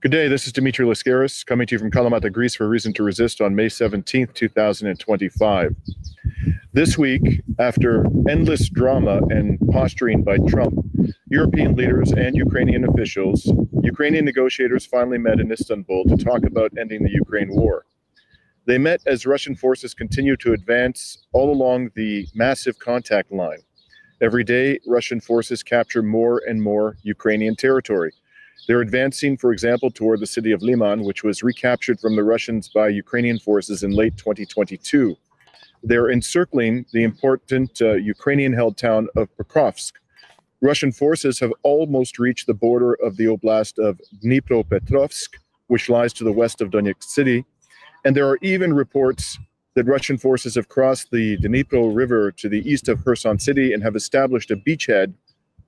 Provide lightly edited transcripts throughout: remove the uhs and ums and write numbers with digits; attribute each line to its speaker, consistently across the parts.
Speaker 1: Good day, this is Dimitri Lascaris, coming to you from Kalamata, Greece for Reason to Resist on May 17th, 2025. This week, after endless drama and posturing by Trump, European leaders and Ukrainian officials, Ukrainian negotiators finally met in Istanbul to talk about ending the Ukraine war. They met as Russian forces continue to advance all along the massive contact line. Every day, Russian forces capture more and more Ukrainian territory. They're advancing, for example, toward the city of Liman, which was recaptured from the Russians by Ukrainian forces in late 2022. They're encircling the important Ukrainian-held town of Pokrovsk. Russian forces have almost reached the border of the oblast of Dnipropetrovsk, which lies to the west of Donetsk city. And there are even reports that Russian forces have crossed the Dnipro River to the east of Kherson city and have established a beachhead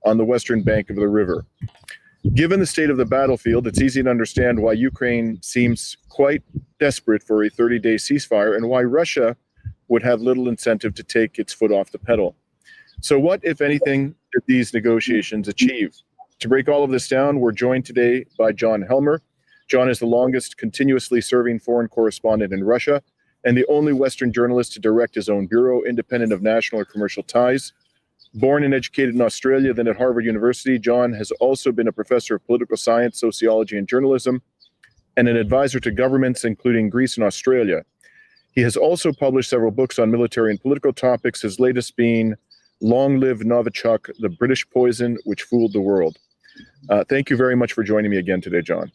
Speaker 1: on the western bank of the river. Given the state of the battlefield, it's easy to understand why Ukraine seems quite desperate for a 30-day ceasefire and why Russia would have little incentive to take its foot off the pedal. So what, if anything, did these negotiations achieve? To break all of this down, we're joined today by John Helmer. John is the longest continuously serving foreign correspondent in Russia and the only Western journalist to direct his own bureau, independent of national or commercial ties. Born and educated in Australia, then at Harvard University, John has also been a professor of political science, sociology, and journalism, and an advisor to governments, including Greece and Australia. He has also published several books on military and political topics, his latest being Long Live Novichok, The British Poison Which Fooled the World. Thank you very much for joining me again today, John.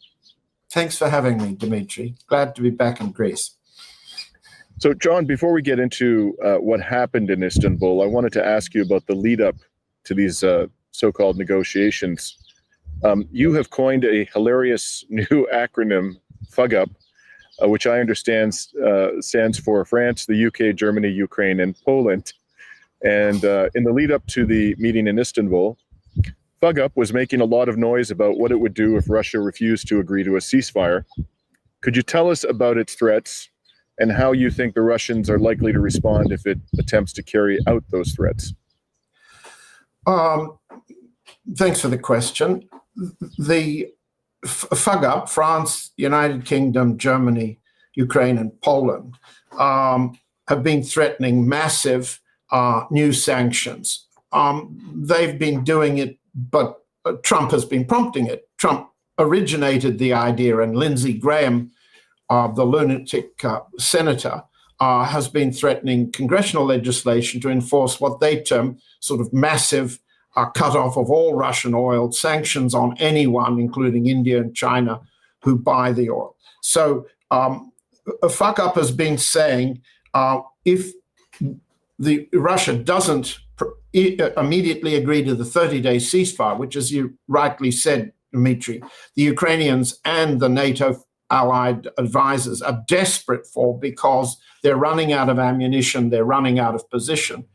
Speaker 2: Thanks for having me, Dimitri. Glad to be back in Greece.
Speaker 1: So, John, before we get into what happened in Istanbul, I wanted to ask you about the lead up to these so-called negotiations. You have coined a hilarious new acronym, FUGUP, which I understand stands for France, the UK, Germany, Ukraine, and Poland. And in the lead up to the meeting in Istanbul, FUGUP was making a lot of noise about what it would do if Russia refused to agree to a ceasefire. Could you tell us about its threats and how you think the Russians are likely to respond if it attempts to carry out those threats?
Speaker 2: Thanks for the question. The FUGUP, France, United Kingdom, Germany, Ukraine, and Poland, have been threatening massive new sanctions. They've been doing it, but Trump has been prompting it. Trump originated the idea, and Lindsey Graham, the lunatic senator, has been threatening congressional legislation to enforce what they term sort of massive cutoff of all Russian oil, sanctions on anyone, including India and China, who buy the oil. So FUGUP has been saying if Russia doesn't immediately agree to the 30-day ceasefire, which, as you rightly said, Dimitri, the Ukrainians and the NATO allied advisors are desperate for, because they're running out of ammunition, they're running out of position.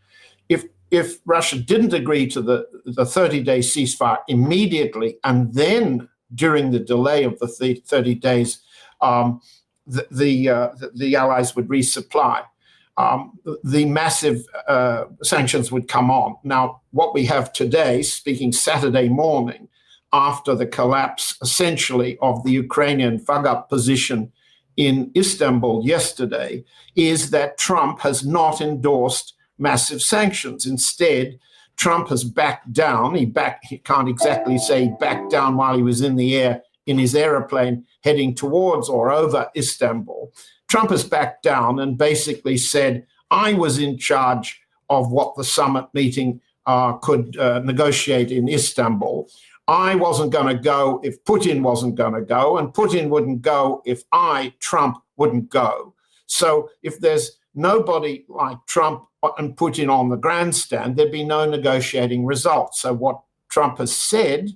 Speaker 2: If Russia didn't agree to the 30-day ceasefire immediately, and then during the delay of the 30 days, the allies would resupply, the massive sanctions would come on. Now, what we have today, speaking Saturday morning, after the collapse, essentially, of the Ukrainian FUGUP position in Istanbul yesterday, is that Trump has not endorsed massive sanctions. Instead, Trump has backed down. He can't exactly say he backed down while he was in the air in his aeroplane heading towards or over Istanbul. Trump has backed down and basically said, I was in charge of what the summit meeting could negotiate in Istanbul. I wasn't going to go if Putin wasn't going to go, and Putin wouldn't go if Trump, wouldn't go. So if there's nobody like Trump and Putin on the grandstand, there'd be no negotiating results. So what Trump has said,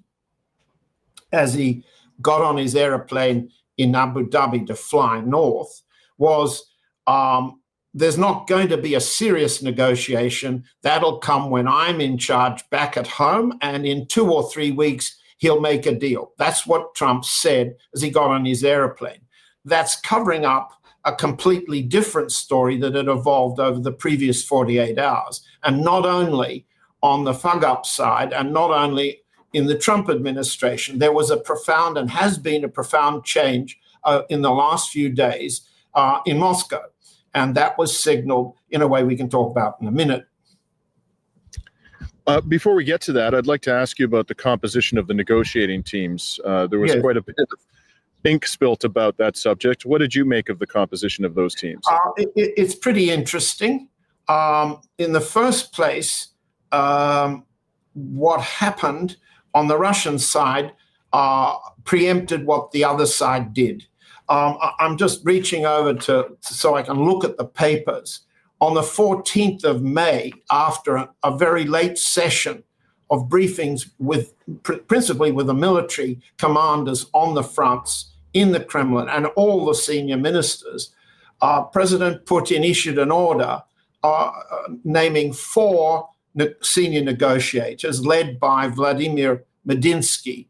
Speaker 2: as he got on his airplane in Abu Dhabi to fly north, was there's not going to be a serious negotiation. That'll come when I'm in charge back at home, and in 2 or 3 weeks, he'll make a deal. That's what Trump said as he got on his airplane. That's covering up a completely different story that had evolved over the previous 48 hours. And not only on the FUGUP side, and not only in the Trump administration. There was a profound and has been a profound change in the last few days in Moscow. And that was signaled in a way we can talk about in a minute.
Speaker 1: Before we get to that, I'd like to ask you about the composition of the negotiating teams. There was quite a bit of ink spilt about that subject. What did you make of the composition of those teams?
Speaker 2: It's pretty interesting. In the first place, what happened on the Russian side preempted what the other side did. I'm just reaching over so I can look at the papers. On the 14th of May, after a very late session of briefings principally with the military commanders on the fronts in the Kremlin and all the senior ministers, President Putin issued an order naming 4 senior negotiators led by Vladimir Medinsky.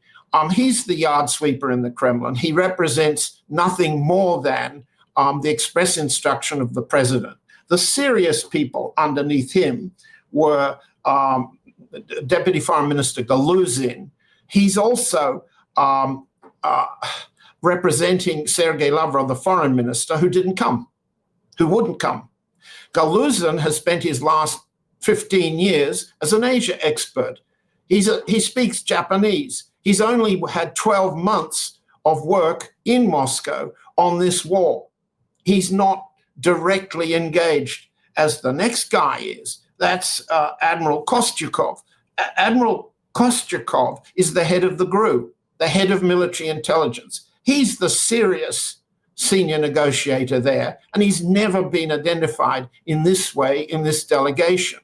Speaker 2: He's the yard sweeper in the Kremlin. He represents nothing more than the express instruction of the president. The serious people underneath him were Deputy Foreign Minister Galuzin. He's also representing Sergei Lavrov, the foreign minister, who wouldn't come. Galuzin has spent his last 15 years as an Asia expert. He speaks Japanese. He's only had 12 months of work in Moscow on this war. He's not directly engaged as the next guy is. That's Admiral Kostyukov. Admiral Kostyukov is the head of the GRU, the head of military intelligence. He's the serious senior negotiator there, and he's never been identified in this way in this delegation.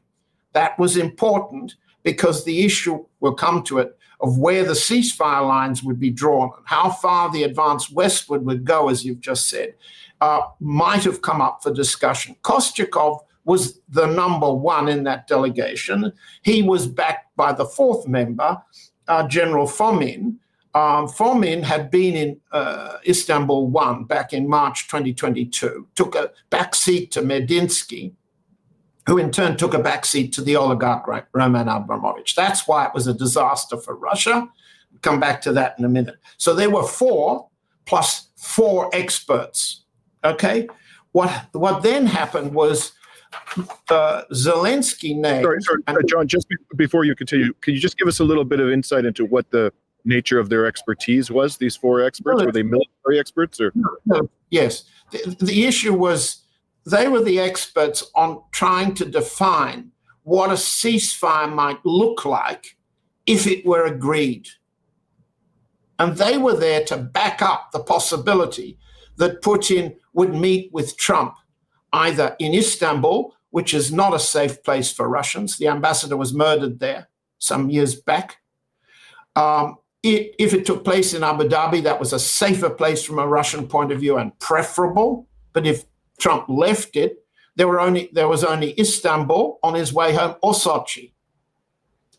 Speaker 2: That was important because the issue, we'll come to it, of where the ceasefire lines would be drawn and how far the advance westward would go, as you've just said, might have come up for discussion. Kostyukov was the number one in that delegation. He was backed by the 4th member, General Fomin. Fomin had been in Istanbul 1 back in March 2022, took a backseat to Medinsky, who in turn took a backseat to the oligarch Roman Abramovich. That's why it was a disaster for Russia. We'll come back to that in a minute. So there were 4 plus 4 experts. Okay, what then happened was Zelensky named.
Speaker 1: Sorry, John. Just before you continue, can you just give us a little bit of insight into what the nature of their expertise was? These 4 experts, were they military experts or?
Speaker 2: No. Yes, the issue was they were the experts on trying to define what a ceasefire might look like if it were agreed, and they were there to back up the possibility that Putin would meet with Trump, either in Istanbul, which is not a safe place for Russians. The ambassador was murdered there some years back. If it took place in Abu Dhabi, that was a safer place from a Russian point of view and preferable. But if Trump left it, there was only Istanbul on his way home or Sochi.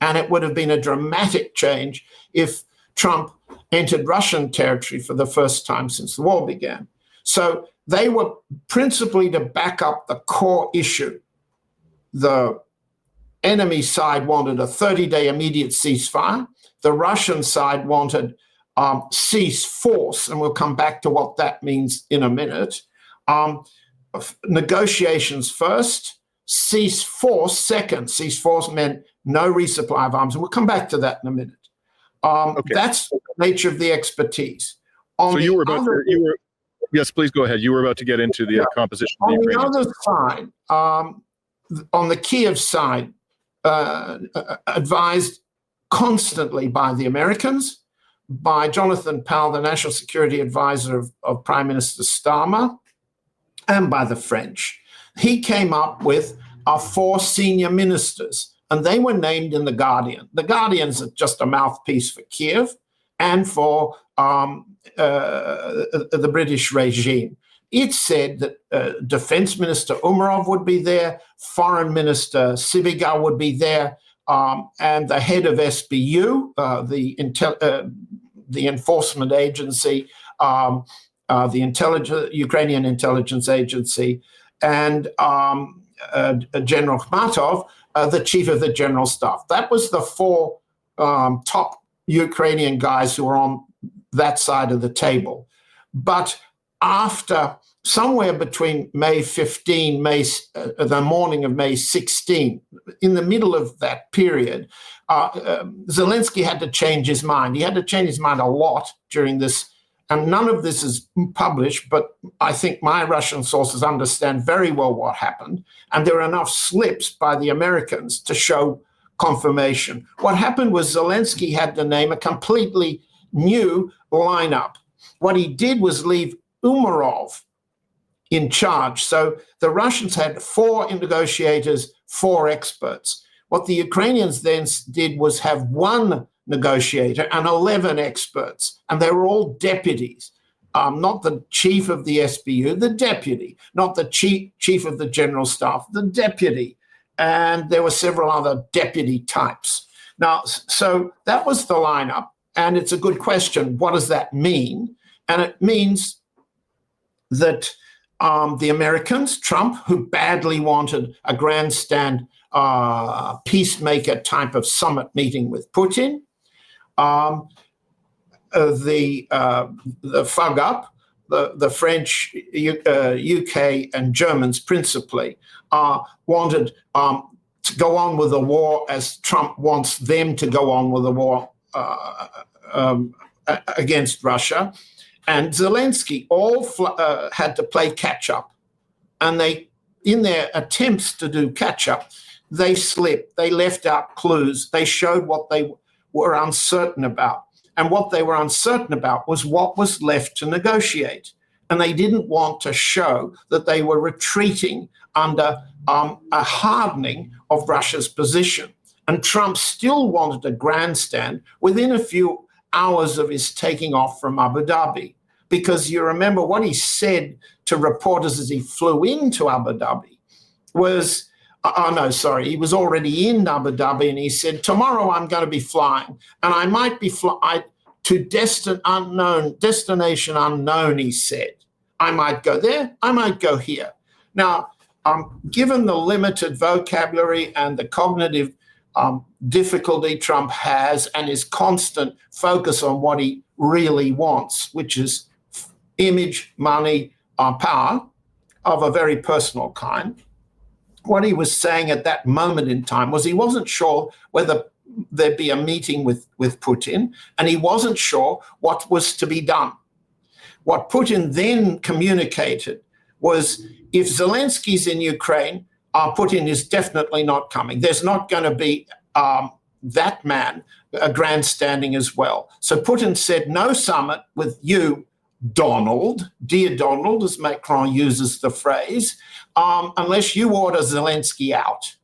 Speaker 2: And it would have been a dramatic change if Trump entered Russian territory for the first time since the war began. So they were principally to back up the core issue. The enemy side wanted a 30-day immediate ceasefire. The Russian side wanted cease force, and we'll come back to what that means in a minute. Negotiations first, cease force second. Cease force meant no resupply of arms. We'll come back to that in a minute. Okay. That's the nature of the expertise.
Speaker 1: So you were yes, please go ahead. You were about to get into the composition of the Ukrainian.
Speaker 2: On the other side, on the Kiev side, advised constantly by the Americans, by Jonathan Powell, the national security advisor of Prime Minister Starmer, and by the French. He came up with 4 senior ministers, and they were named in The Guardian. The Guardian's just a mouthpiece for Kiev and for the British regime. It said that Defense Minister Umerov would be there, Foreign Minister Sibiga would be there, and the head of SBU, the enforcement agency, the Ukrainian intelligence agency, and General Khmatov, the chief of the general staff. That was the 4 top Ukrainian guys who are on that side of the table. But after somewhere between May 15, the morning of May 16, in the middle of that period, Zelensky had to change his mind. He had to change his mind a lot during this, and none of this is published, but I think my Russian sources understand very well what happened, and there are enough slips by the Americans to show confirmation. What happened was Zelensky had to name a completely new lineup. What he did was leave Umarov in charge. So the Russians had 4 negotiators, 4 experts. What the Ukrainians then did was have 1 negotiator and 11 experts, and they were all deputies. Not the chief of the SBU, the deputy, not the chief of the general staff, the deputy. And there were several other deputy types. Now, so that was the lineup, and it's a good question. What does that mean? And it means that the Americans, Trump, who badly wanted a grandstand peacemaker type of summit meeting with Putin, the FUG up, the French, UK, and Germans principally, wanted to go on with the war as Trump wants them to go on with the war against Russia. And Zelensky all had to play catch up. And they, in their attempts to do catch up, they slipped, they left out clues, they showed what they were uncertain about. And what they were uncertain about was what was left to negotiate. And they didn't want to show that they were retreating under a hardening of Russia's position. And Trump still wanted a grandstand within a few hours of his taking off from Abu Dhabi. Because you remember what he said to reporters as he flew into Abu Dhabi was, he was already in Abu Dhabi, and he said, tomorrow I'm going to be flying, and I might be flying to destination unknown, he said. I might go there, I might go here. Now, given the limited vocabulary and the cognitive difficulty Trump has and his constant focus on what he really wants, which is image, money, power of a very personal kind. What he was saying at that moment in time was he wasn't sure whether there'd be a meeting with Putin, and he wasn't sure what was to be done. What Putin then communicated was, if Zelensky's in Ukraine, Putin is definitely not coming. There's not going to be that man grandstanding as well. So Putin said, no summit with you, Donald, dear Donald, as Macron uses the phrase, unless you order Zelensky out.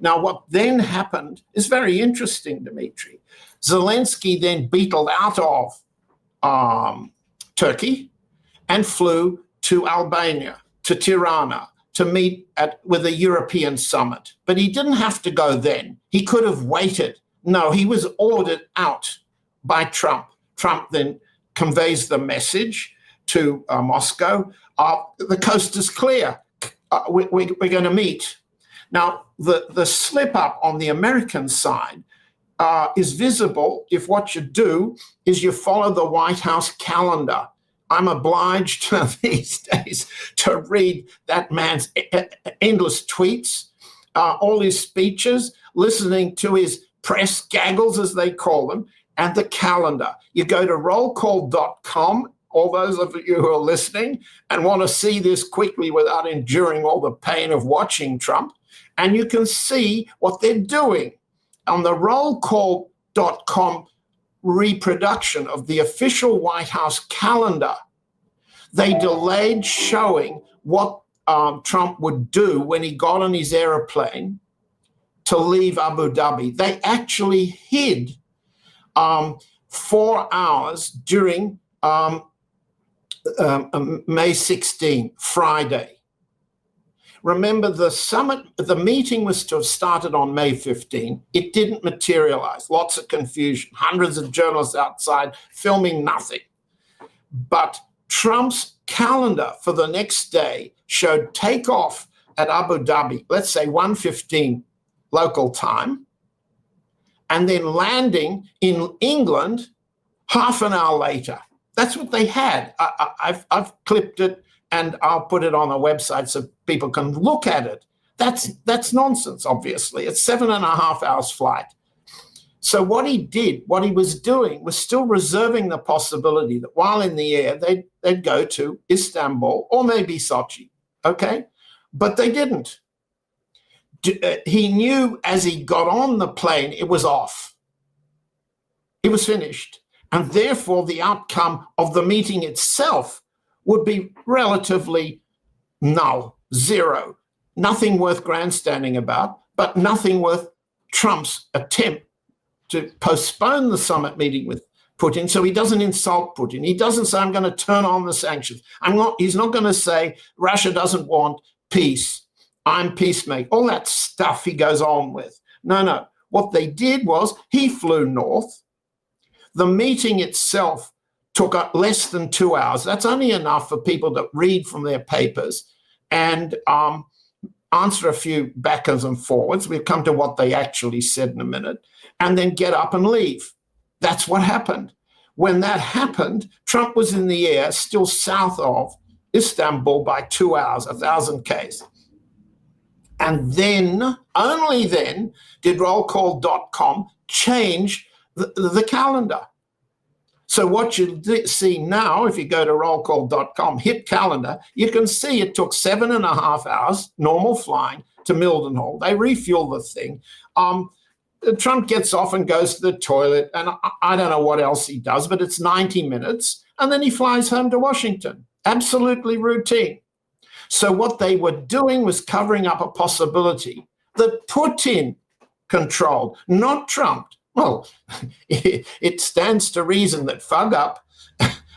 Speaker 2: Now, what then happened is very interesting, Dimitri. Zelensky then beetled out of Turkey and flew to Albania, to Tirana, to meet with a European summit. But he didn't have to go then. He could have waited. No, he was ordered out by Trump. Trump then conveys the message to Moscow. The coast is clear. We're going to meet. Now, the slip up on the American side is visible if what you do is you follow the White House calendar. I'm obliged these days to read that man's endless tweets, all his speeches, listening to his press gaggles, as they call them, and the calendar. You go to rollcall.com, all those of you who are listening and want to see this quickly without enduring all the pain of watching Trump, and you can see what they're doing. On the rollcall.com reproduction of the official White House calendar, they delayed showing what Trump would do when he got on his airplane to leave Abu Dhabi. They actually hid 4 hours during May 16, Friday. Remember, the meeting was to have started on May 15. It didn't materialize. Lots of confusion. Hundreds of journalists outside filming nothing. But Trump's calendar for the next day showed takeoff at Abu Dhabi, let's say 1:15 local time, and then landing in England half an hour later. That's what they had. I've clipped it, and I'll put it on a website so people can look at it. That's nonsense, obviously. It's 7.5 hours flight. So what he was doing was still reserving the possibility that while in the air, they'd go to Istanbul or maybe Sochi, okay? But they didn't. He knew as he got on the plane, it was off. It was finished. And therefore, the outcome of the meeting itself would be relatively null, zero. Nothing worth grandstanding about, but nothing worth Trump's attempt to postpone the summit meeting with Putin so he doesn't insult Putin. He doesn't say, I'm going to turn on the sanctions. He's not going to say, Russia doesn't want peace. I'm peacemaker. All that stuff he goes on with. No. What they did was he flew north. The meeting itself took less than 2 hours. That's only enough for people to read from their papers and answer a few backwards and forwards. We'll come to what they actually said in a minute, and then get up and leave. That's what happened. When that happened, Trump was in the air, still south of Istanbul by 2 hours, 1,000 Ks. And then, only then, did rollcall.com change the calendar. So what you see now, if you go to rollcall.com, hit calendar, you can see it took 7.5 hours, normal flying, to Mildenhall. They refuel the thing. Trump gets off and goes to the toilet, and I don't know what else he does, but it's 90 minutes, and then he flies home to Washington. Absolutely routine. So what they were doing was covering up a possibility that Putin controlled, not Trump. Well, it stands to reason that Fug Up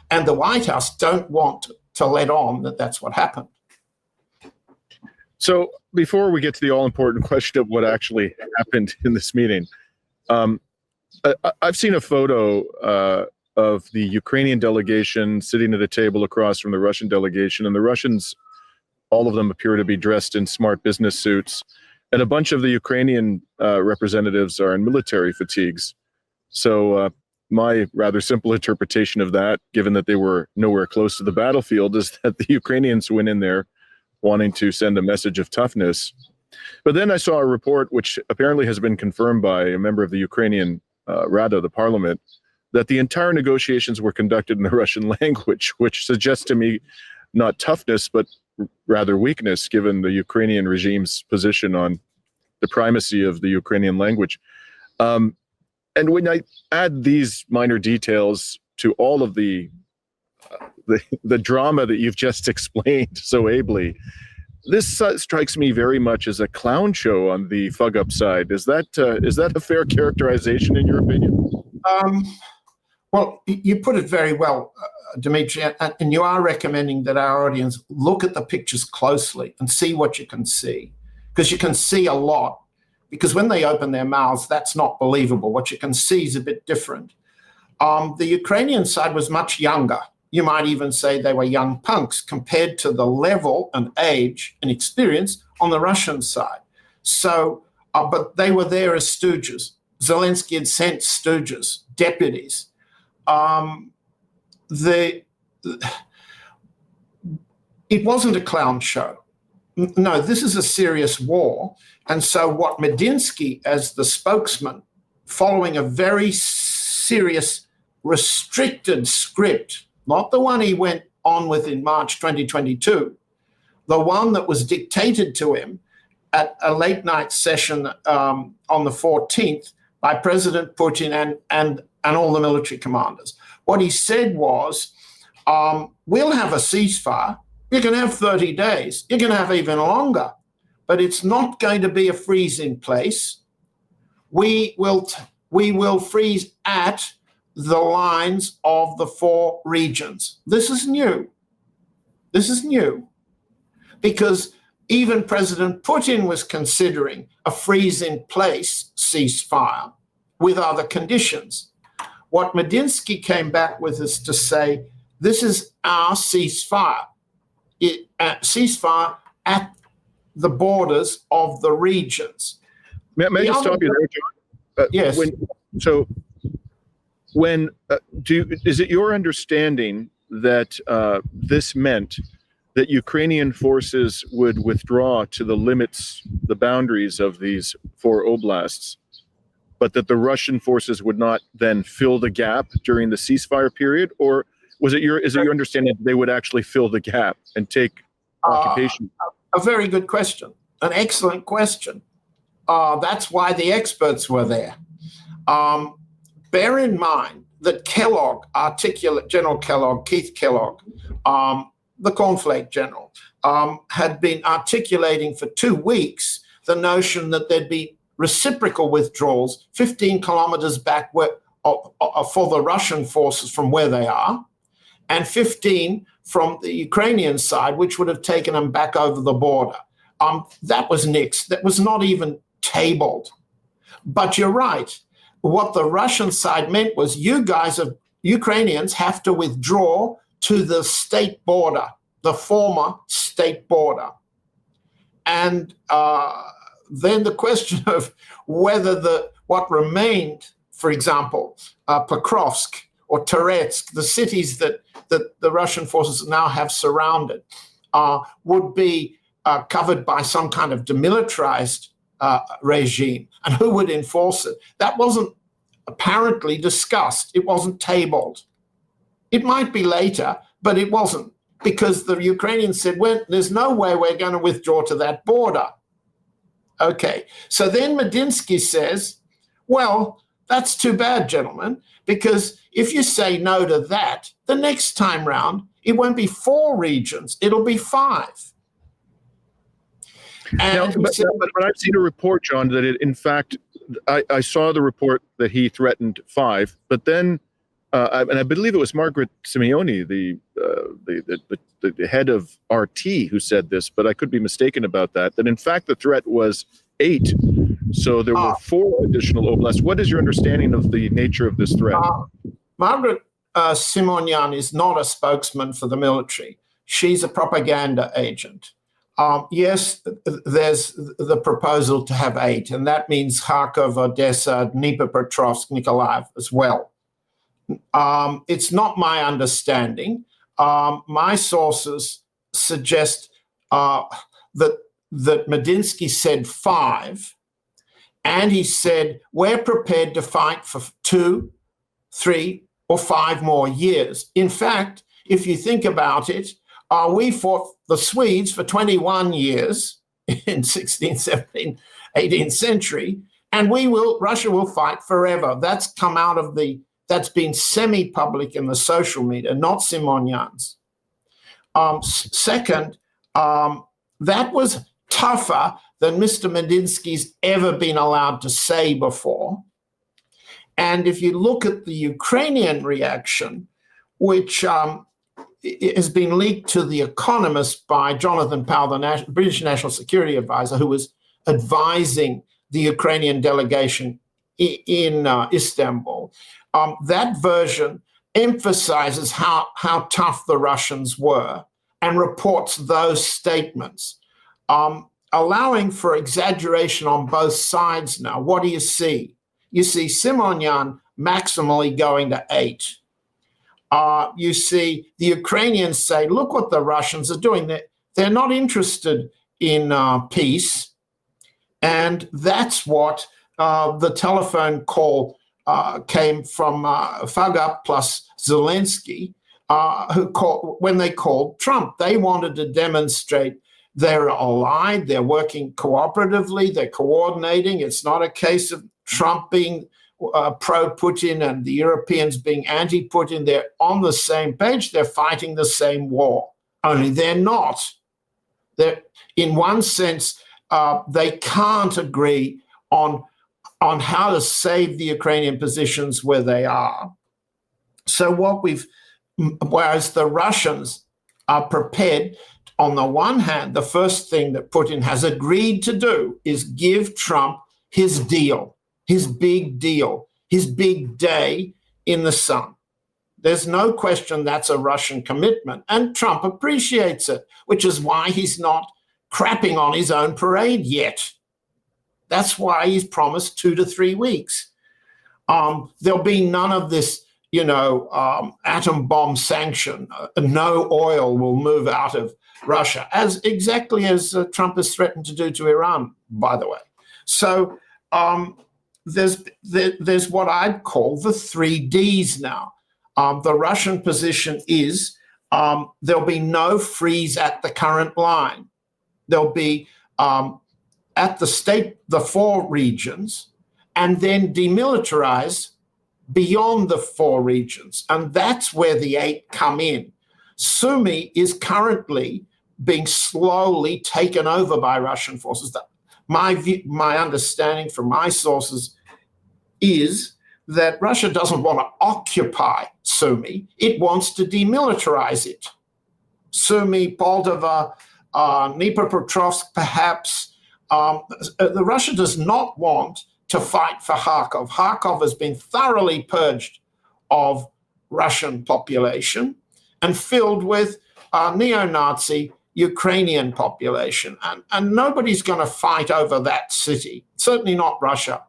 Speaker 2: and the White House don't want to let on that that's what happened.
Speaker 1: So before we get to the all-important question of what actually happened in this meeting, I've seen a photo of the Ukrainian delegation sitting at a table across from the Russian delegation, and the Russians, all of them appear to be dressed in smart business suits, and a bunch of the Ukrainian representatives are in military fatigues. So my rather simple interpretation of that, given that they were nowhere close to the battlefield, is that the Ukrainians went in there wanting to send a message of toughness. But then I saw a report, which apparently has been confirmed by a member of the Ukrainian Rada, the parliament, that the entire negotiations were conducted in the Russian language, which suggests to me not toughness, but rather weakness, given the Ukrainian regime's position on the primacy of the Ukrainian language. And when I add these minor details to all of the drama that you've just explained so ably, this strikes me very much as a clown show on the Fug Up side. Is that a fair characterization in your opinion?
Speaker 2: Well, you put it very well, Dimitri, and you are recommending that our audience look at the pictures closely and see what you can see, because you can see a lot. Because when they open their mouths, that's not believable. What you can see is a bit different. The Ukrainian side was much younger. You might even say they were young punks compared to the level and age and experience on the Russian side. So, but they were there as stooges. Zelensky had sent stooges, deputies. It wasn't a clown show. No, this is a serious war. And so what Medinsky, as the spokesman, following a very serious, restricted script, not the one he went on with in March 2022, the one that was dictated to him at a late night session on the 14th by President Putin and all the military commanders. What he said was, we'll have a ceasefire. You can have 30 days. You can have even longer. But it's not going to be a freeze in place. We will freeze at the lines of the 4 regions. This is new. This is new. Because even President Putin was considering a freeze in place ceasefire with other conditions. What Medinsky came back with is to say, this is our ceasefire. Ceasefire at the borders of the regions.
Speaker 1: May I just stop you there, John?
Speaker 2: Yes.
Speaker 1: Is it your understanding that this meant that Ukrainian forces would withdraw to the limits, the boundaries of these 4 oblasts, but that the Russian forces would not then fill the gap during the ceasefire period? Or is it your understanding that they would actually fill the gap and take occupation?
Speaker 2: A very good question, an excellent question. That's why the experts were there. Bear in mind that General Kellogg, Keith Kellogg, the cornflake general, had been articulating for 2 weeks the notion that there'd be reciprocal withdrawals 15 kilometers back for the Russian forces from where they are, and 15 from the Ukrainian side, which would have taken them back over the border. That was nixed. That was not even tabled. But you're right. What the Russian side meant was Ukrainians have to withdraw to the state border, the former state border. And then the question of whether what remained, for example, Pokrovsk or Toretsk, the cities that the Russian forces now have surrounded, would be covered by some kind of demilitarized regime, and who would enforce it. That wasn't apparently discussed. It wasn't tabled. It might be later, but it wasn't, because the Ukrainians said, well, there's no way we're going to withdraw to that border. Okay, so then Medinsky says, well, that's too bad, gentlemen, because if you say no to that, the next time round, it won't be 4 regions, it'll be 5.
Speaker 1: But I've seen a report, John, that in fact, I saw the report that he threatened 5, but then, and I believe it was Margaret Simeoni, the head of RT, who said this, but I could be mistaken about that in fact the threat was 8. So there were 4 additional oblasts. What is your understanding of the nature of this threat?
Speaker 2: Margaret Simeoni is not a spokesman for the military. She's a propaganda agent. Yes, there's the proposal to have 8, and that means Kharkov, Odessa, Dnipropetrovsk, Nikolaev as well. It's not my understanding. My sources suggest that Medinsky said 5, and he said, we're prepared to fight for 2, 3, or 5 more years. In fact, if you think about it, we fought the Swedes for 21 years in 16th, 17th, 18th century, and Russia will fight forever. That's come out of that's been semi-public in the social media, not Simonian's. Second, that was tougher than Mr. Medinsky's ever been allowed to say before. And if you look at the Ukrainian reaction, which has been leaked to The Economist by Jonathan Powell, the British National Security Advisor, who was advising the Ukrainian delegation in Istanbul. That version emphasizes how tough the Russians were and reports those statements, allowing for exaggeration on both sides now. What do you see? You see Simonian maximally going to 8. You see the Ukrainians say, look what the Russians are doing. They're not interested in peace. And that's what the telephone call came from Fagap plus Zelensky, when they called Trump. They wanted to demonstrate they're allied, they're working cooperatively, they're coordinating. It's not a case of Trump being pro-Putin and the Europeans being anti-Putin. They're on the same page. They're fighting the same war, only they're not. They're, in one sense, they can't agree on how to save the Ukrainian positions where they are. So whereas the Russians are prepared, on the one hand, the first thing that Putin has agreed to do is give Trump his deal, his big deal, his big day in the sun. There's no question that's a Russian commitment, and Trump appreciates it, which is why he's not crapping on his own parade yet. That's why he's promised 2 to 3 weeks. There'll be none of this, atom bomb sanction. No oil will move out of Russia, exactly as Trump has threatened to do to Iran, by the way. So there's what I'd call the 3Ds now. The Russian position is there'll be no freeze at the current line. There'll be at the 4 regions, and then demilitarize beyond the 4 regions. And that's where the 8 come in. Sumy is currently being slowly taken over by Russian forces. My understanding from my sources is that Russia doesn't want to occupy Sumy. It wants to demilitarize it. Sumy, Moldova, Dnipropetrovsk, perhaps. Russia does not want to fight for Kharkov. Kharkov has been thoroughly purged of Russian population and filled with neo-Nazi Ukrainian population. And nobody's going to fight over that city, certainly not Russia.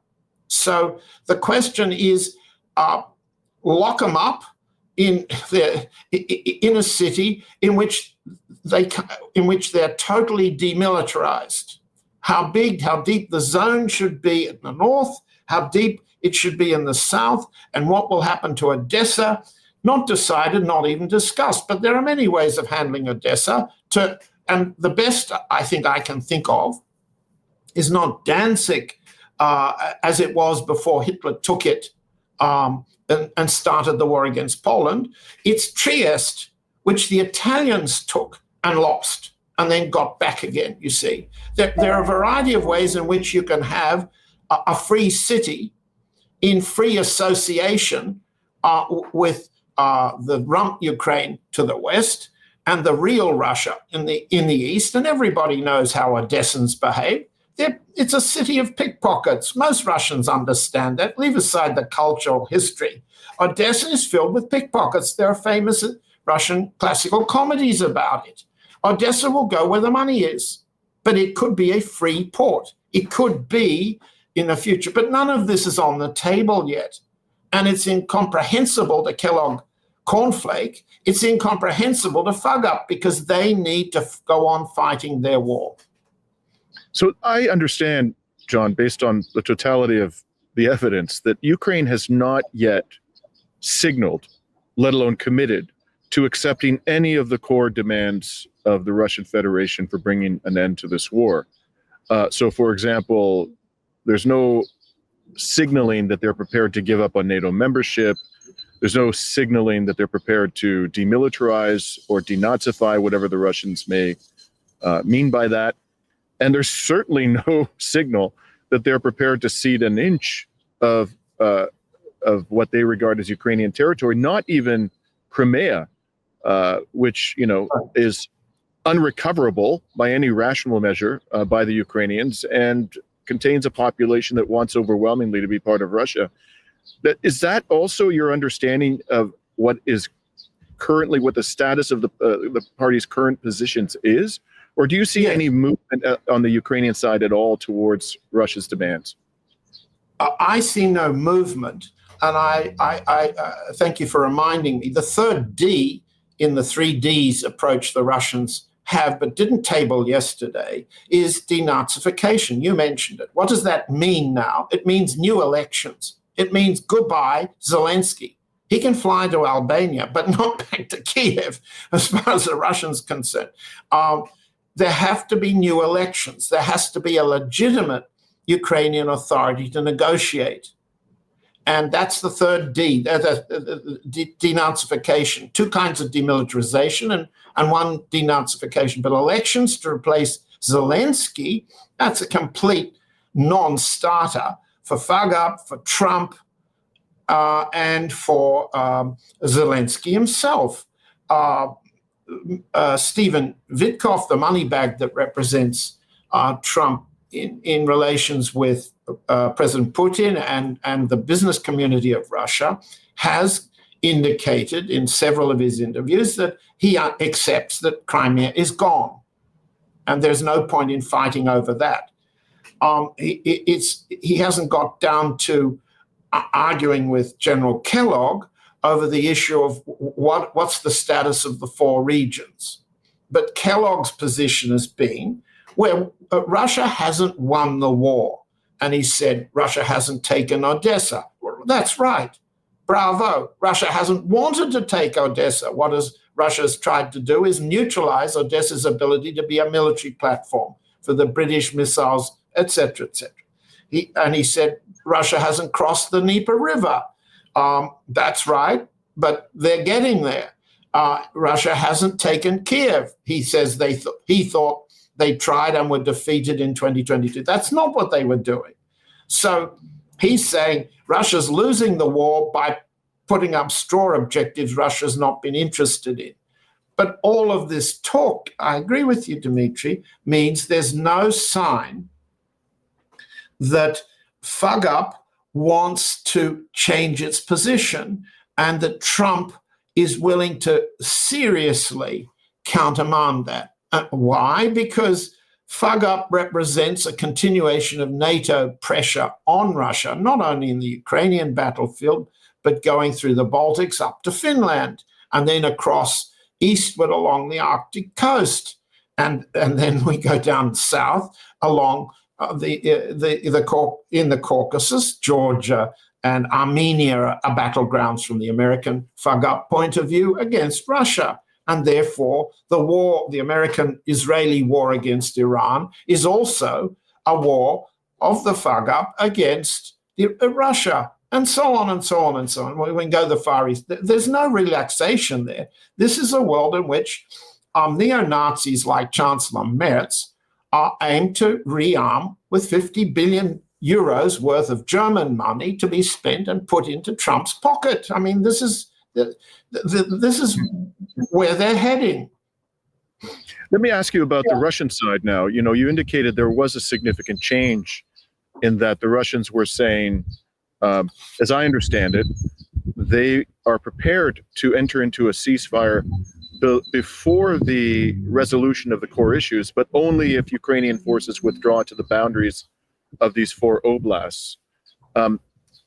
Speaker 2: So the question is, lock them up in a city in which they're totally demilitarized. How big, how deep the zone should be in the north, how deep it should be in the south, and what will happen to Odessa, not decided, not even discussed. But there are many ways of handling Odessa. And the best I think I can think of is not Danzig, as it was before Hitler took it and started the war against Poland. It's Trieste, which the Italians took and lost, and then got back again, you see. There are a variety of ways in which you can have a free city in free association with the rump Ukraine to the west and the real Russia in the east. And everybody knows how Odessans behave. It's a city of pickpockets. Most Russians understand that. Leave aside the cultural history. Odessa is filled with pickpockets. There are famous Russian classical comedies about it. Odessa will go where the money is, but it could be a free port. It could be in the future, but none of this is on the table yet. And it's incomprehensible to Kellogg Cornflake. It's incomprehensible to Fug Up because they need to go on fighting their war.
Speaker 1: So I understand, John, based on the totality of the evidence, that Ukraine has not yet signaled, let alone committed, to accepting any of the core demands of the Russian Federation for bringing an end to this war. So, for example, there's no signaling that they're prepared to give up on NATO membership. There's no signaling that they're prepared to demilitarize or denazify, whatever the Russians may mean by that. And there's certainly no signal that they're prepared to cede an inch of what they regard as Ukrainian territory, not even Crimea, which is unrecoverable by any rational measure by the Ukrainians and contains a population that wants overwhelmingly to be part of Russia. Is that also your understanding of what is currently what the status of the party's current positions is? Or do you see any movement on the Ukrainian side at all towards Russia's demands?
Speaker 2: I see no movement. And I thank you for reminding me. The third D in the 3Ds approach the Russians have, but didn't table yesterday, is denazification. You mentioned it. What does that mean now? It means new elections. It means goodbye, Zelensky. He can fly to Albania, but not back to Kiev, as far as the Russians are concerned. There have to be new elections. There has to be a legitimate Ukrainian authority to negotiate. And that's the third D, denazification. 2 kinds of demilitarization and one denazification. But elections to replace Zelensky, that's a complete non-starter for Fug Up, for Trump, and for Zelensky himself. Stephen Witkoff, the money bag that represents Trump in relations with President Putin and the business community of Russia, has indicated in several of his interviews that he accepts that Crimea is gone. And there's no point in fighting over that. He hasn't got down to arguing with General Kellogg over the issue of what's the status of the 4 regions. But Kellogg's position has been, well, Russia hasn't won the war. And he said, Russia hasn't taken Odessa. Well, that's right. Bravo. Russia hasn't wanted to take Odessa. What Russia has tried to do is neutralize Odessa's ability to be a military platform for the British missiles, etc., etc. He said, Russia hasn't crossed the Dnieper River. That's right, but they're getting there. Russia hasn't taken Kiev. He says he thought they tried and were defeated in 2022. That's not what they were doing. So he's saying Russia's losing the war by putting up straw objectives Russia's not been interested in. But all of this talk, I agree with you, Dimitri, means there's no sign that FUGUP wants to change its position and that Trump is willing to seriously countermand that. Why? Because FUGUP represents a continuation of NATO pressure on Russia, not only in the Ukrainian battlefield, but going through the Baltics up to Finland and then across eastward along the Arctic coast. And then we go down south along in the Caucasus. Georgia and Armenia are battlegrounds from the American FUGUP point of view against Russia. And therefore, the American-Israeli war against Iran is also a war of the FUGUP against Russia, and so on and so on and so on. We can go the Far East. There's no relaxation there. This is a world in which neo-Nazis like Chancellor Merz are aimed to rearm with 50 billion euros worth of German money to be spent and put into Trump's pocket. I mean, this is where they're heading.
Speaker 1: Let me ask you about the Russian side now. You know, you indicated there was a significant change in that the Russians were saying, as I understand it, they are prepared to enter into a ceasefire before the resolution of the core issues, but only if Ukrainian forces withdraw to the boundaries of these 4 oblasts.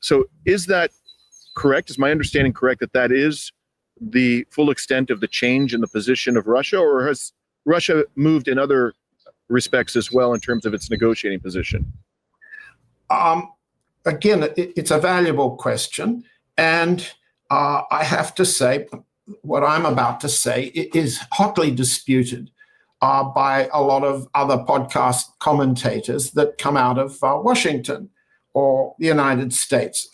Speaker 1: So is that correct? Is my understanding correct that is the full extent of the change in the position of Russia, or has Russia moved in other respects as well in terms of its negotiating position?
Speaker 2: Again, it's a valuable question. And I have to say, what I'm about to say is hotly disputed by a lot of other podcast commentators that come out of Washington or the United States.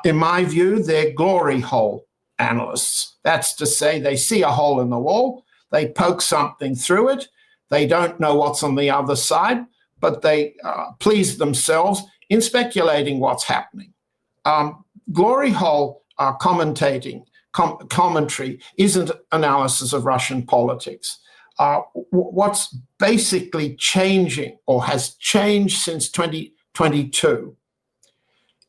Speaker 2: In my view, they're glory hole analysts. That's to say, they see a hole in the wall, they poke something through it, they don't know what's on the other side, but they please themselves in speculating what's happening. Glory hole commentary isn't analysis of Russian politics. What's basically changing or has changed since 2022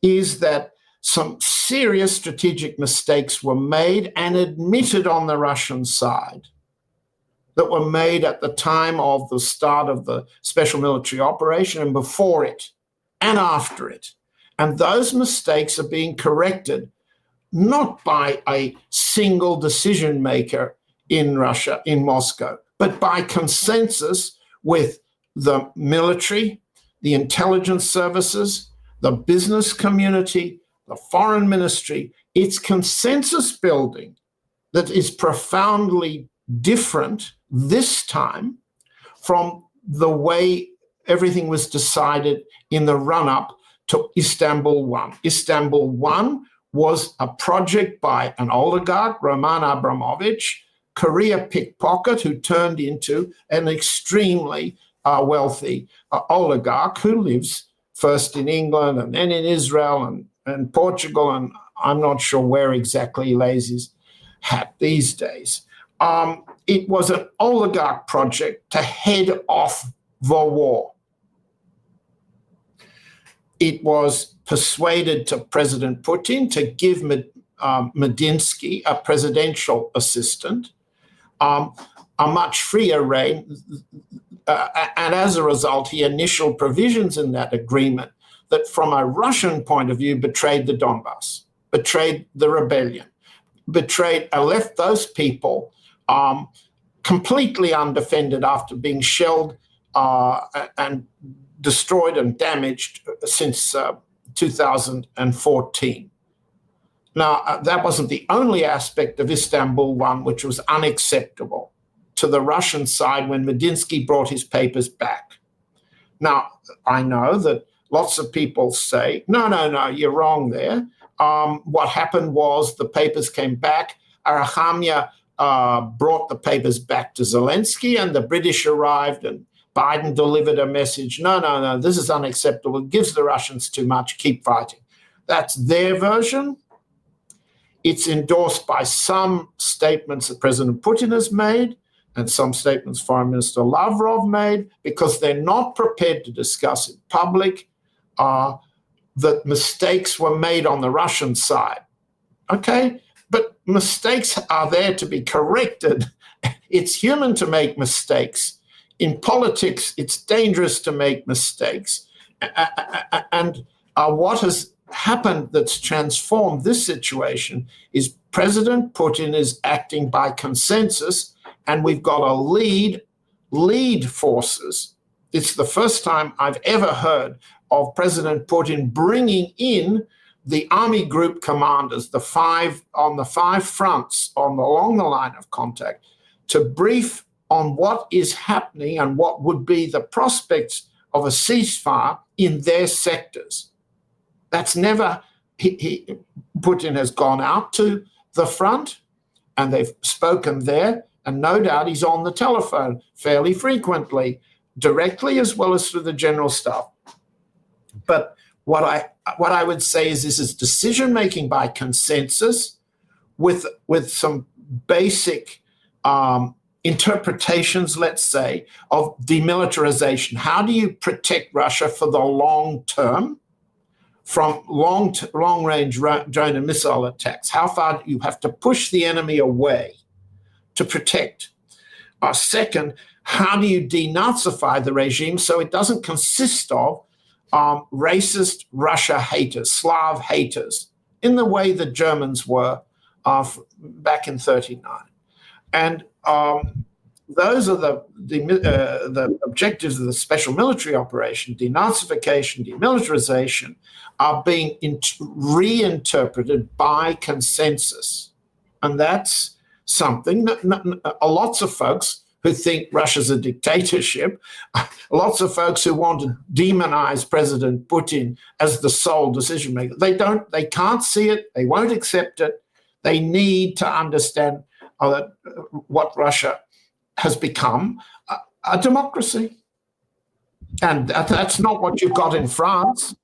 Speaker 2: is that some serious strategic mistakes were made and admitted on the Russian side that were made at the time of the start of the special military operation and before it and after it. And those mistakes are being corrected not by a single decision maker in Russia, in Moscow, but by consensus with the military, the intelligence services, the business community, the foreign ministry. It's consensus building that is profoundly different this time from the way everything was decided in the run-up to Istanbul 1. Istanbul 1 was a project by an oligarch, Roman Abramovich, career pickpocket who turned into an extremely wealthy oligarch who lives first in England and then in Israel and Portugal, and I'm not sure where exactly he lays his hat these days. It was an oligarch project to head off the war. It was persuaded to President Putin to give Medinsky, a presidential assistant, a much freer reign and as a result, he initialed provisions in that agreement that, from a Russian point of view, betrayed the Donbass, betrayed the rebellion, left those people completely undefended after being shelled and destroyed and damaged since 2014. Now, that wasn't the only aspect of Istanbul 1 which was unacceptable to the Russian side when Medinsky brought his papers back. Now, I know that lots of people say, no, you're wrong there. What happened was the papers came back. Arachamia brought the papers back to Zelensky, and the British arrived, and Biden delivered a message. No, this is unacceptable. It gives the Russians too much. Keep fighting. That's their version. It's endorsed by some statements that President Putin has made and some statements Foreign Minister Lavrov made, because they're not prepared to discuss in public that mistakes were made on the Russian side. Okay? But mistakes are there to be corrected. It's human to make mistakes. In politics, it's dangerous to make mistakes. And what has happened that's transformed this situation is President Putin is acting by consensus, and we've got a lead forces. It's the first time I've ever heard of President Putin bringing in the army group commanders, the five fronts along the line of contact, to brief on what is happening and what would be the prospects of a ceasefire in their sectors. That's never, Putin has gone out to the front and they've spoken there, and no doubt he's on the telephone fairly frequently, directly as well as through the general staff. But what I would say is this is decision-making by consensus with some basic interpretations, let's say, of demilitarization. How do you protect Russia for the long term from long-range drone and missile attacks? How far do you have to push the enemy away to protect? Second, how do you denazify the regime so it doesn't consist of racist Russia haters, Slav haters, in the way the Germans were back in 1939? And those are the objectives of the special military operation. Denazification, demilitarization are being reinterpreted by consensus. And that's something that lots of folks who think Russia's a dictatorship, lots of folks who want to demonize President Putin as the sole decision maker, they can't see it, they won't accept it. They need to understand what Russia has become, a democracy. And that's not what you've got in France,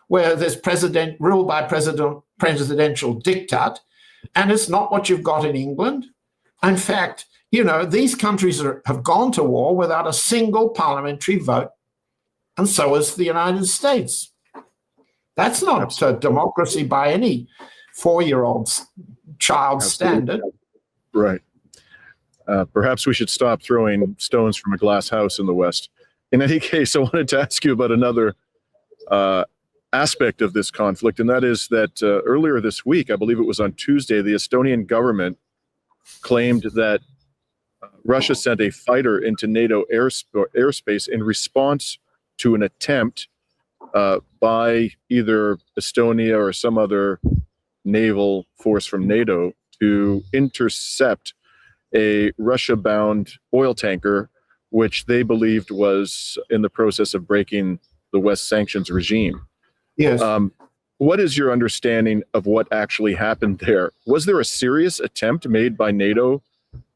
Speaker 2: where there's ruled by presidential diktat, and it's not what you've got in England. In fact, these countries have gone to war without a single parliamentary vote, and so has the United States. That's not a democracy by any 4-year-old's child standard.
Speaker 1: Right. Perhaps we should stop throwing stones from a glass house in the West. In any case, I wanted to ask you about another aspect of this conflict, and that is that earlier this week, I believe it was on Tuesday, the Estonian government claimed that Russia sent a fighter into NATO airspace in response to an attempt by either Estonia or some other naval force from NATO to intercept a Russia-bound oil tanker, which they believed was in the process of breaking the West sanctions regime.
Speaker 2: Yes.
Speaker 1: What is your understanding of what actually happened there? Was there a serious attempt made by NATO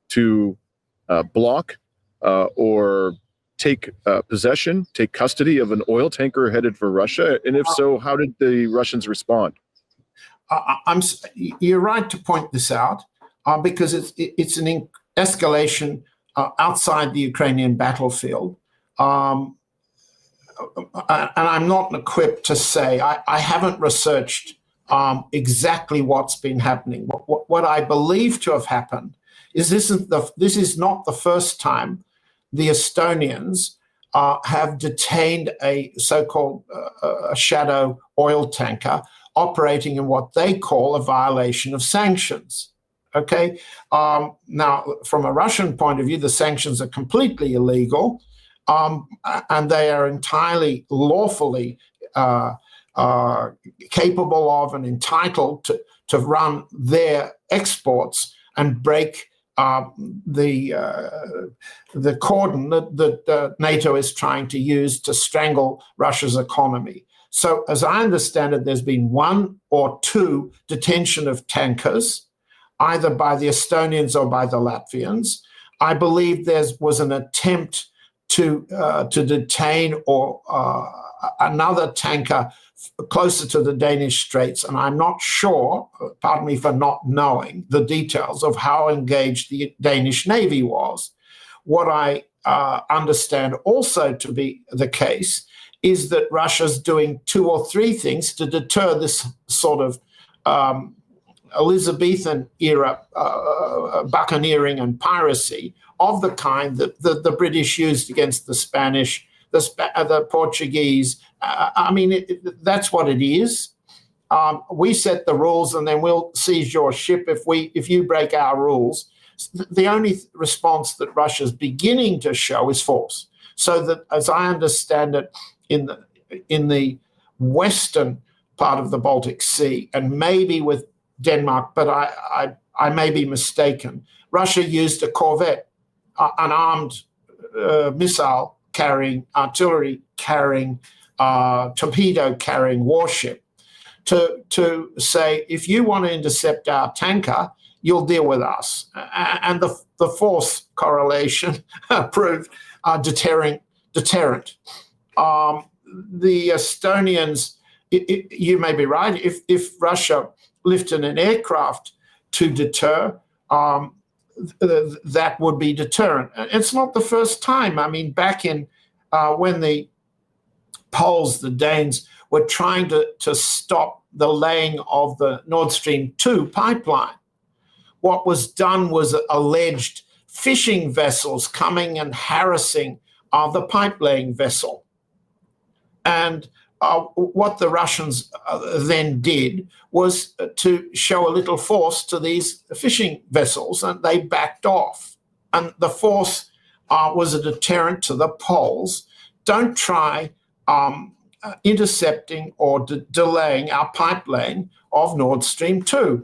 Speaker 1: to block or take possession, take custody of an oil tanker headed for Russia? And if so, how did the Russians respond?
Speaker 2: You're right to point this out because it's an escalation outside the Ukrainian battlefield. And I'm not equipped to say, I haven't researched exactly what's been happening. What I believe to have happened is this is not the first time the Estonians have detained a so-called shadow oil tanker operating in what they call a violation of sanctions. Okay. Now, from a Russian point of view, the sanctions are completely illegal, and they are entirely lawfully capable of and entitled to run their exports and break the cordon that NATO is trying to use to strangle Russia's economy. So, as I understand it, there's been 1 or 2 detention of tankers, either by the Estonians or by the Latvians. I believe there was an attempt to detain another tanker closer to the Danish Straits, and I'm not sure, pardon me for not knowing the details of how engaged the Danish Navy was. What I understand also to be the case is that Russia's doing 2 or 3 things to deter this sort of Elizabethan era buccaneering and piracy of the kind that the British used against the Spanish, the Portuguese. That's what it is. We set the rules, and then we'll seize your ship if you break our rules. The only response that Russia's beginning to show is force. So that, as I understand it, in the western part of the Baltic Sea, and maybe with Denmark, but I may be mistaken, Russia used a corvette, an armed missile-carrying, artillery-carrying, torpedo-carrying warship to say, if you want to intercept our tanker, you'll deal with us. And the force correlation proved deterrent. The Estonians, you may be right, if Russia lifted an aircraft to deter, that would be deterrent. It's not the first time. Back in when the Poles, the Danes, were trying to stop the laying of the Nord Stream 2 pipeline, what was done was alleged fishing vessels coming and harassing the pipe-laying vessel. And what the Russians then did was to show a little force to these fishing vessels, and they backed off. And the force was a deterrent to the Poles. Don't try intercepting or delaying our pipeline of Nord Stream 2.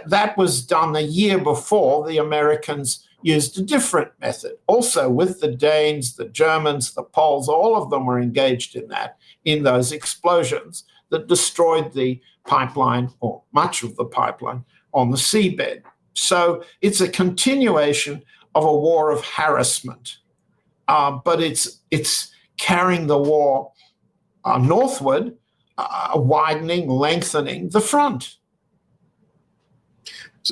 Speaker 2: That was done a year before. The Americans used a different method. Also, with the Danes, the Germans, the Poles, all of them were engaged in those explosions that destroyed the pipeline, or much of the pipeline, on the seabed. So it's a continuation of a war of harassment, but it's carrying the war northward, widening, lengthening the front.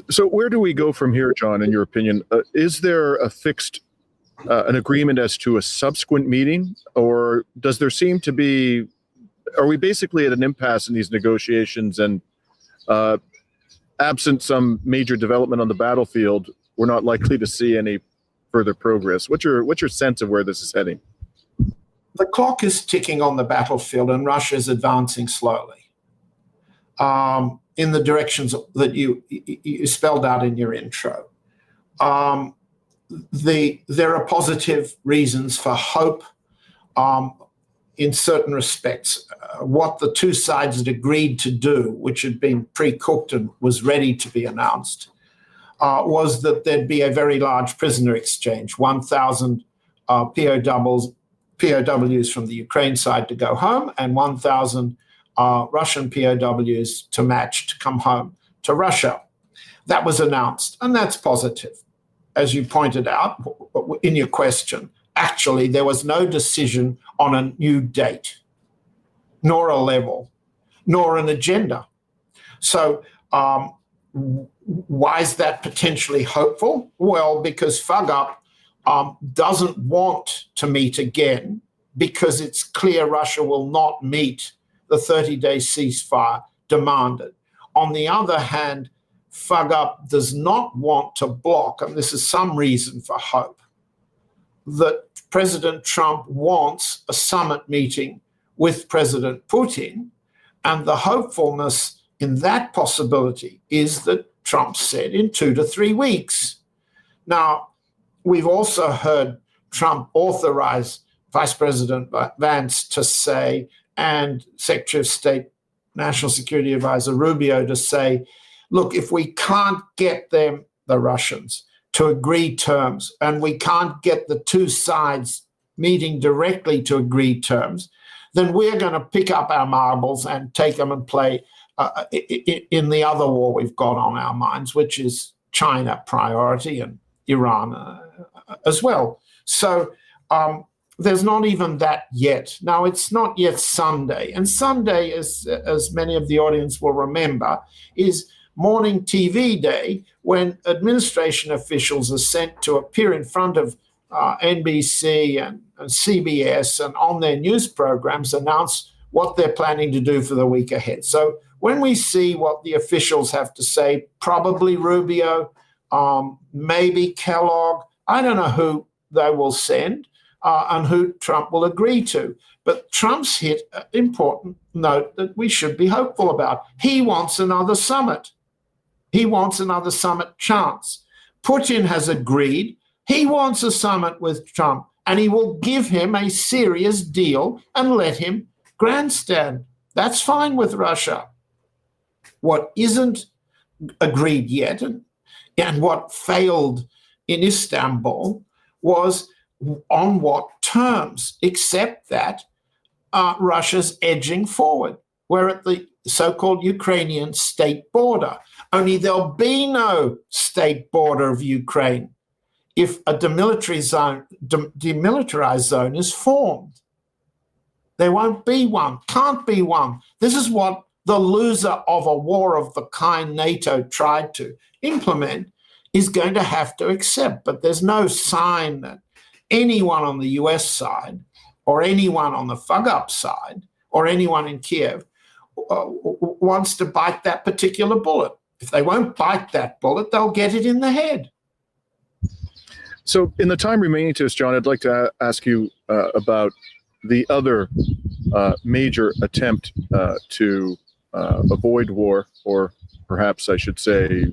Speaker 1: So where do we go from here, John, in your opinion? Is there a fixed, an agreement as to a subsequent meeting, or does there seem to be, are we basically at an impasse in these negotiations, and absent some major development on the battlefield, we're not likely to see any further progress? What's your sense of where this is heading?
Speaker 2: The clock is ticking on the battlefield, and Russia is advancing slowly in the directions that you spelled out in your intro. There are positive reasons for hope in certain respects. What the two sides had agreed to do, which had been pre-cooked and was ready to be announced, was that there'd be a very large prisoner exchange, 1,000 POWs from the Ukraine side to go home, and 1,000 Russian POWs to match to come home to Russia. That was announced, and that's positive. As you pointed out in your question, actually there was no decision on a new date, nor a level, nor an agenda. So why is that potentially hopeful? Well, because FUGUP doesn't want to meet again, because it's clear Russia will not meet the 30-day ceasefire demanded. On the other hand, FUGUP does not want to block, and this is some reason for hope, that President Trump wants a summit meeting with President Putin, and the hopefulness in that possibility is that Trump said in 2 to 3 weeks. Now, we've also heard Trump authorize Vice President Vance to say, and Secretary of State, National Security Advisor Rubio to say, look, if we can't get them, the Russians, to agree terms, and we can't get the two sides meeting directly to agree terms, then we're going to pick up our marbles and take them and play in the other war we've got on our minds, which is China priority and Iran as well. So there's not even that yet. Now, it's not yet Sunday. And Sunday, as many of the audience will remember, is morning TV day, when administration officials are sent to appear in front of NBC and CBS and on their news programs announce what they're planning to do for the week ahead. So when we see what the officials have to say, probably Rubio, maybe Kellogg, I don't know who they will send and who Trump will agree to. But Trump's hit an important note that we should be hopeful about. He wants another summit. He wants another summit chance. Putin has agreed. He wants a summit with Trump, and he will give him a serious deal and let him grandstand. That's fine with Russia. What isn't agreed yet, and what failed in Istanbul, was on what terms, except that Russia's edging forward. We're at the so-called Ukrainian state border. Only there'll be no state border of Ukraine if a demilitarized zone is formed. There won't be one, can't be one. This is what the loser of a war of the kind NATO tried to implement is going to have to accept. But there's no sign that anyone on the US side or anyone on the FUG-up side or anyone in Kiev wants to bite that particular bullet. If they won't bite that bullet, they'll get it in the head.
Speaker 1: So in the time remaining to us, John, I'd like to ask you about the other major attempt to avoid war, or perhaps I should say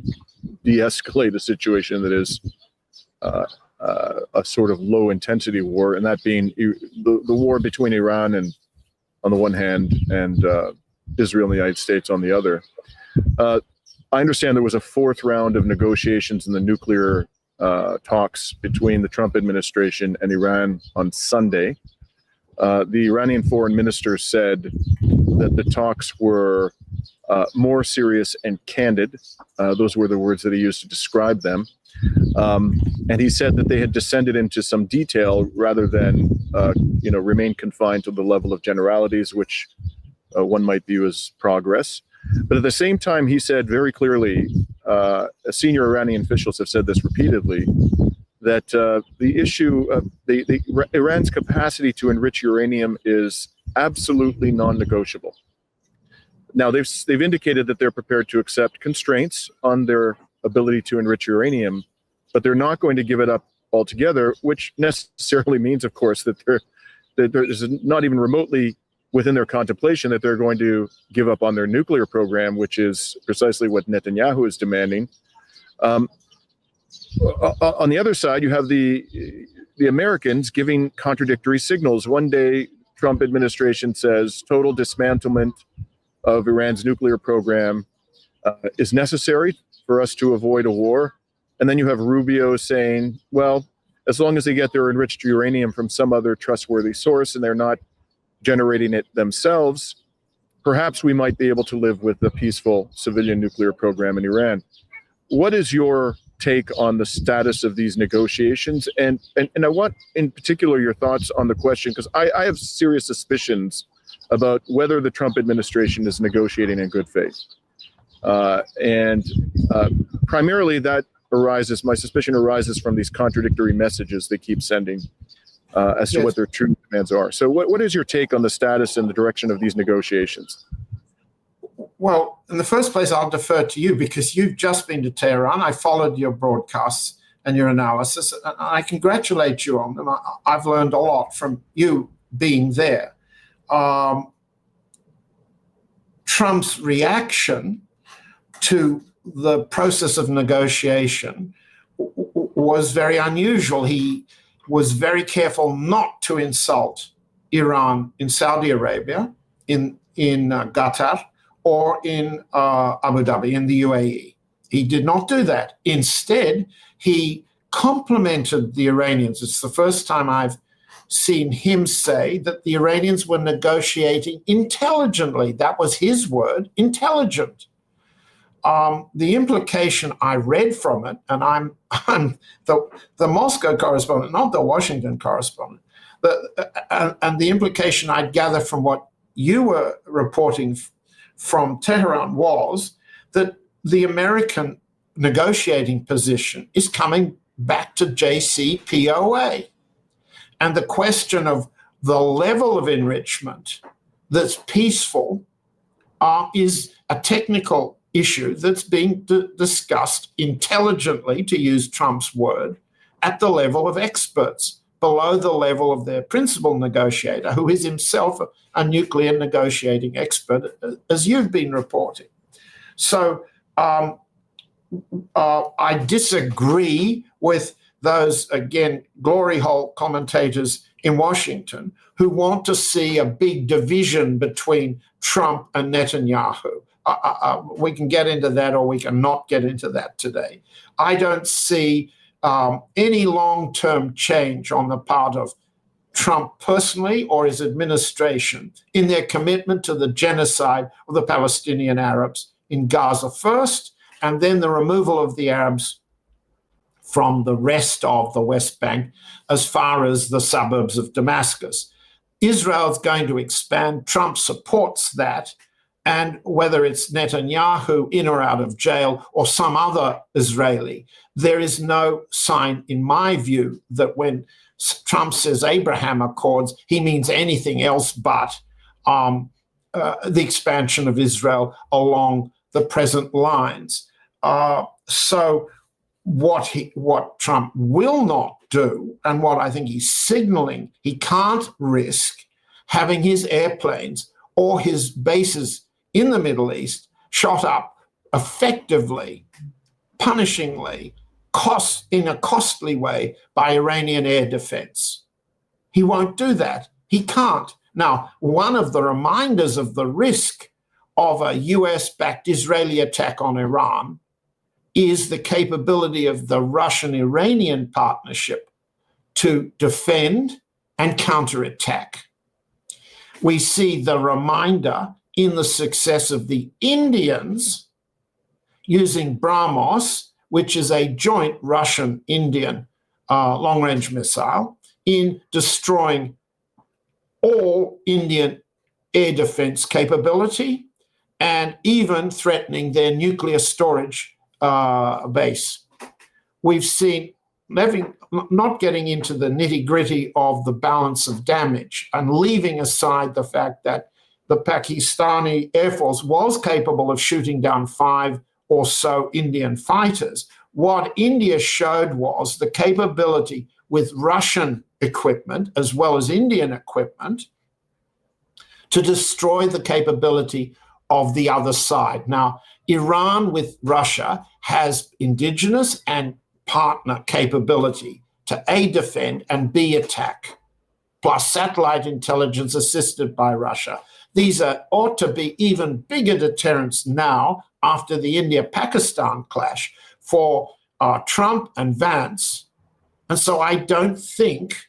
Speaker 1: de-escalate a situation that is a sort of low-intensity war, and that being the war between Iran and on the one hand and Israel and the United States on the other. I understand there was a fourth round of negotiations in the nuclear talks between the Trump administration and Iran on Sunday. The Iranian foreign minister said that the talks were more serious and candid. Those were the words that he used to describe them. And he said that they had descended into some detail rather than, remain confined to the level of generalities, which one might view as progress. But at the same time, he said very clearly, senior Iranian officials have said this repeatedly, that the issue of Iran's capacity to enrich uranium is absolutely non-negotiable. Now, they've indicated that they're prepared to accept constraints on their ability to enrich uranium, but they're not going to give it up altogether, which necessarily means, of course, that there is not even remotely within their contemplation that they're going to give up on their nuclear program, which is precisely what Netanyahu is demanding. On the other side, you have the Americans giving contradictory signals. One day, Trump administration says total dismantlement of Iran's nuclear program is necessary for us to avoid a war. And then you have Rubio saying, well, as long as they get their enriched uranium from some other trustworthy source and they're not generating it themselves, perhaps we might be able to live with a peaceful civilian nuclear program in Iran. What is your take on the status of these negotiations? And I want in particular your thoughts on the question, because I have serious suspicions about whether the Trump administration is negotiating in good faith. Primarily my suspicion arises from these contradictory messages they keep sending as to what their true demands are. So what is your take on the status and the direction of these negotiations?
Speaker 2: Well, in the first place, I'll defer to you because you've just been to Tehran. I followed your broadcasts. and your analysis. And I congratulate you on them. I've learned a lot from you being there. Trump's reaction to the process of negotiation was very unusual. He was very careful not to insult Iran in Saudi Arabia, in Qatar, or in Abu Dhabi, in the UAE. He did not do that. Instead, he complimented the Iranians. It's the first time I've seen him say that the Iranians were negotiating intelligently. That was his word, intelligent. The implication I read from it, and I'm the Moscow correspondent, not the Washington correspondent, and the implication I'd gather from what you were reporting from Tehran was that the American negotiating position is coming back to JCPOA. And the question of the level of enrichment that's peaceful is a technical issue that's being discussed intelligently, to use Trump's word, at the level of experts, below the level of their principal negotiator, who is himself a nuclear negotiating expert, as you've been reporting. So I disagree with those, again, glory hole commentators in Washington who want to see a big division between Trump and Netanyahu. We can get into that, or we can not get into that today. I don't see any long-term change on the part of Trump personally or his administration in their commitment to the genocide of the Palestinian Arabs in Gaza first, and then the removal of the Arabs from the rest of the West Bank as far as the suburbs of Damascus. Israel's going to expand. Trump supports that. And whether it's Netanyahu in or out of jail or some other Israeli, there is no sign, in my view, that when Trump says Abraham Accords, he means anything else but the expansion of Israel along the present lines. So what Trump will not do, and what I think he's signaling, he can't risk having his airplanes or his bases in the Middle East shot up effectively, punishingly, in a costly way by Iranian air defense. He won't do that. He can't. Now, one of the reminders of the risk of a US-backed Israeli attack on Iran is the capability of the Russian-Iranian partnership to defend and counterattack. We see the reminder in the success of the Indians using BrahMos, which is a joint Russian-Indian long-range missile, in destroying all Indian air defense capability and even threatening their nuclear storage base. We've seen, not getting into the nitty-gritty of the balance of damage and leaving aside the fact that the Pakistani Air Force was capable of shooting down 5 or so Indian fighters. What India showed was the capability with Russian equipment as well as Indian equipment to destroy the capability of the other side. Now, Iran with Russia has indigenous and partner capability to A, defend, and B, attack, plus satellite intelligence assisted by Russia. These ought to be even bigger deterrents now after the India-Pakistan clash for Trump and Vance. And so I don't think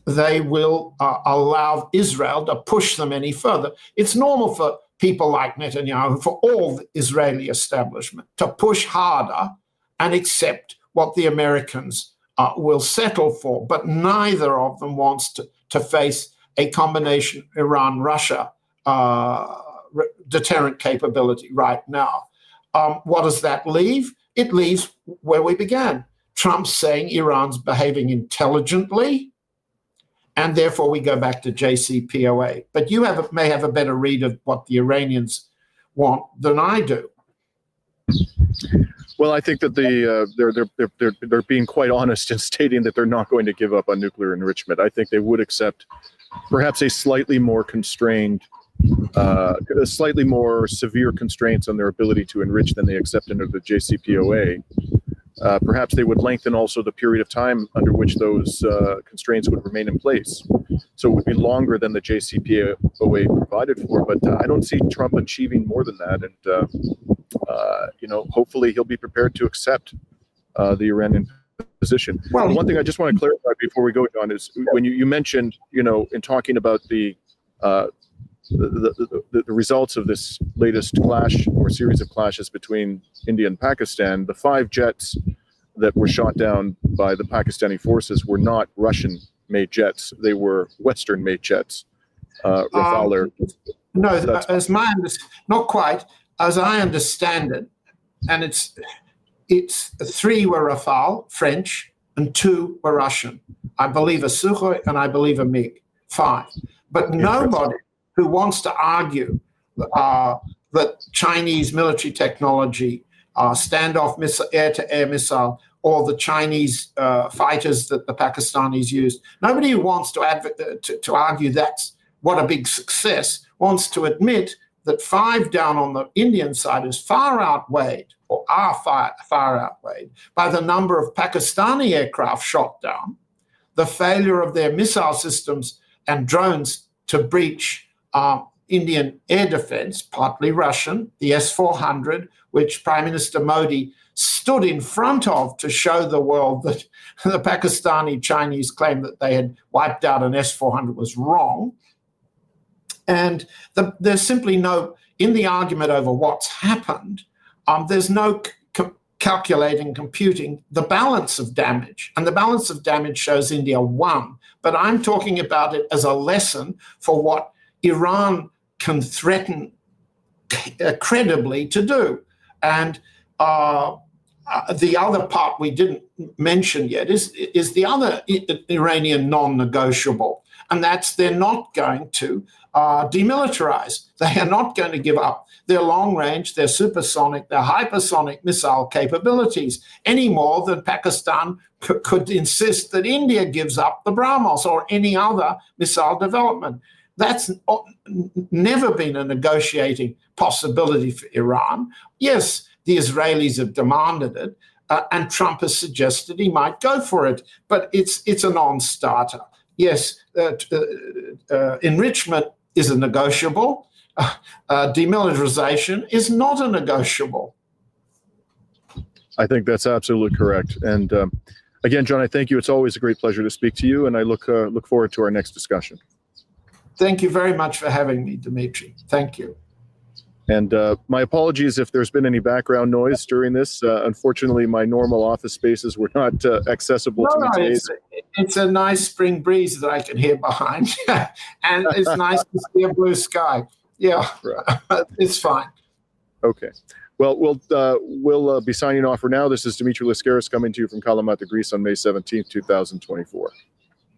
Speaker 2: they will allow Israel to push them any further. It's normal for people like Netanyahu, for all the Israeli establishment, to push harder and accept what the Americans will settle for. But neither of them wants to face a combination Iran-Russia deterrent capability right now. What does that leave? It leaves where we began. Trump saying Iran's behaving intelligently, and therefore we go back to JCPOA. But you may have a better read of what the Iranians want than I do.
Speaker 1: Well, I think that they're being quite honest in stating that they're not going to give up on nuclear enrichment. I think they would accept perhaps a slightly more constrained, slightly more severe constraints on their ability to enrich than they accept under the JCPOA. Perhaps they would lengthen also the period of time under which those constraints would remain in place. So it would be longer than the JCPOA provided for, but I don't see Trump achieving more than that. And, hopefully he'll be prepared to accept the Iranian position. Well, one thing I just want to clarify before we go, John, is when you mentioned, in talking about the results of this latest clash or series of clashes between India and Pakistan, the 5 jets that were shot down by the Pakistani forces were not Russian-made jets; they were Western-made jets. Rafale.
Speaker 2: No, not quite. As I understand it, and it's 3 were Rafale, French, and 2 were Russian. I believe a Sukhoi and I believe a MiG, 5. But nobody who wants to argue that Chinese military technology, standoff missile, air-to-air missile, or the Chinese fighters that the Pakistanis used, nobody who wants to argue that's what a big success wants to admit that 5 down on the Indian side is far outweighed, or are far outweighed, by the number of Pakistani aircraft shot down, the failure of their missile systems and drones to breach Indian air defense, partly Russian, the S-400, which Prime Minister Modi stood in front of to show the world that the Pakistani Chinese claim that they had wiped out an S-400 was wrong. And there's simply no, in the argument over what's happened, there's no calculating, computing the balance of damage. And the balance of damage shows India won. But I'm talking about it as a lesson for what Iran can threaten credibly to do. And the other part we didn't mention yet is the other Iranian non-negotiable, and that's they're not going to demilitarize. They are not going to give up their long-range, their supersonic, their hypersonic missile capabilities any more than Pakistan could insist that India gives up the BrahMos or any other missile development. That's never been a negotiating possibility for Iran. Yes, the Israelis have demanded it, and Trump has suggested he might go for it, but it's a non-starter. Yes, enrichment is a negotiable. Demilitarization is not a negotiable.
Speaker 1: I think that's absolutely correct. And again, John, I thank you. It's always a great pleasure to speak to you, and I look forward to our next discussion.
Speaker 2: Thank you very much for having me, Dimitri. Thank you.
Speaker 1: And my apologies if there's been any background noise during this. Unfortunately, my normal office spaces were not accessible to me today.
Speaker 2: It's a nice spring breeze that I can hear behind. And it's nice to see a blue sky. Yeah, right. It's fine.
Speaker 1: Okay. Well, we'll be signing off for now. This is Dimitri Lascaris coming to you from Kalamata, Greece on May 17th, 2024.